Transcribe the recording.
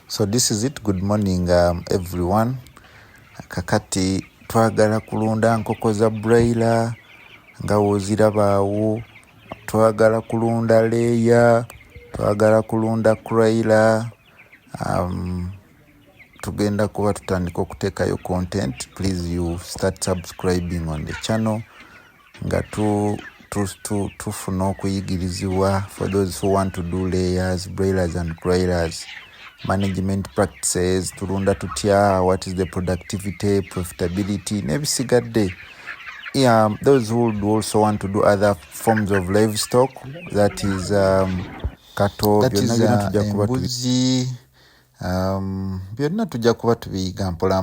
So this is it. Good morning everyone. Kakati twagala kulunda nkoko za broiler nga wozirabaawo, twagala kulunda layer, twagala kulunda croiler. Tugenda kuba tutandika okuteekayo content. Please you start subscribing on the channel nga tufuna okuyigirizibwa for those who want to do layers, broilers and croilers. Management practices, tulunda tutya, what is the productivity, profitability, nebisigadde. Those who would also want to do other forms of livestock, that is cattle, embuzi, byonna tujja kuba tubiyiga mpola